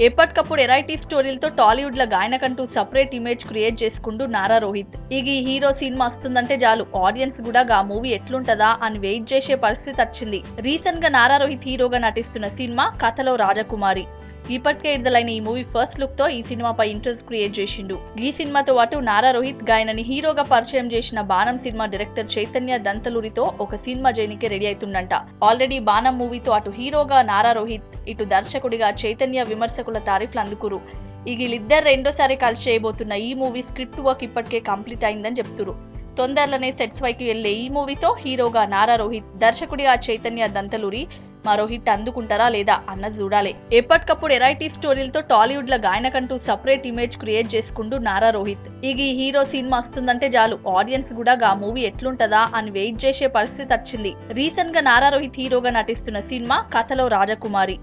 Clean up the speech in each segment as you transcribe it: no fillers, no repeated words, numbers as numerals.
ఎప్పటికప్పుడు ఎరైటీ స్టోరీలతో టాలీవుడ్ లో గాయనకంటూ separate image create చేసుకుంటూ నారా రోహిత్ ఈ హీరో సినిమా వస్తుందంటే చాలు ఆడియన్స్ కూడా గా మూవీ ఎట్లుంటదా అని వెయిట్ చేసే పరిస్థితి వచ్చింది. రీసెంట్ గా నారా రోహిత్ హీరోగా నటిస్తున్న సినిమా కథలో రాజకుమారి. ఇప్పటికే విడుదలైన ఈ మూవీ ఫస్ట్ లుక్ తో ఈ సినిమాపై ఇంట్రెస్ట్ క్రియేట్ చేసిండు. ఈ సినిమాతో పాటు నారా రోహిత్ గాయనని హీరోగా పరిచయం చేసిన బాణం సినిమా డైరెక్టర్ చైతన్య దంతలూరితో ఒక సినిమా చేయనికే రెడీ అవుతుండంట. ఆల్రెడీ బాణం మూవీతో అటు హీరోగా నారా రోహిత్, ఇటు దర్శకుడిగా చైతన్య విమర్శకుల తారీఫ్లు అందుకురు. వీళ్ళిద్దరు రెండోసారి కలిసి చేయబోతున్న ఈ మూవీ స్క్రిప్ట్ వర్క్ ఇప్పటికే కంప్లీట్ అయిందని చెప్తురు. తొందరలోనే సెట్స్ వైపు వెళ్లే ఈ మూవీతో హీరోగా నారా రోహిత్, దర్శకుడిగా చైతన్య దంతలూరి మరో హిట్ అందుకుంటారా లేదా అన్నది చూడాలి. ఎప్పటికప్పుడు ఎరైటీ స్టోరీలతో టాలీవుడ్ లో గాయనకంటూ సపరేట్ ఇమేజ్ క్రియేట్ చేసుకుంటూ నారా రోహిత్ ఈ హీరో సినిమా వస్తుందంటే చాలు ఆడియన్స్ కూడా గా మూవీ ఎట్లుంటదా అని వెయిట్ చేసే పరిస్థితి వచ్చింది. రీసెంట్ గా నారా రోహిత్ హీరోగా నటిస్తున్న సినిమా కథలో రాజకుమారి.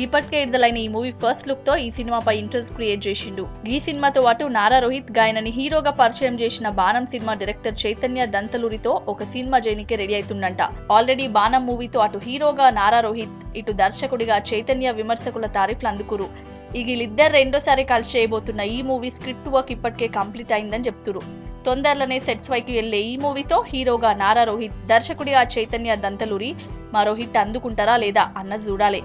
ఇప్పటికే విడుదలైన ఈ మూవీ ఫస్ట్ లుక్ తో ఈ సినిమాపై ఇంట్రెస్ట్ క్రియేట్ చేసిండు. ఈ సినిమాతో పాటు నారా రోహిత్ గాయనని హీరోగా పరిచయం చేసిన బాణం సినిమా డైరెక్టర్ చైతన్య దంతలూరితో ఒక సినిమా చేయనికే రెడీ అవుతుండంట. ఆల్రెడీ బాణం మూవీతో అటు హీరోగా నారా రోహిత్, ఇటు దర్శకుడిగా చైతన్య విమర్శకుల తారీఫ్లు అందుకురు. వీళ్ళిద్దరు రెండోసారి కలిసి చేయబోతున్న ఈ మూవీ స్క్రిప్ట్ వర్క్ ఇప్పటికే కంప్లీట్ అయిందని చెప్తురు. తొందరలోనే సెట్స్ వైపు వెళ్లే ఈ మూవీతో హీరోగా నారా రోహిత్, దర్శకుడిగా చైతన్య దంతలూరి మరో హిట్ అందుకుంటారా లేదా అన్నది చూడాలి.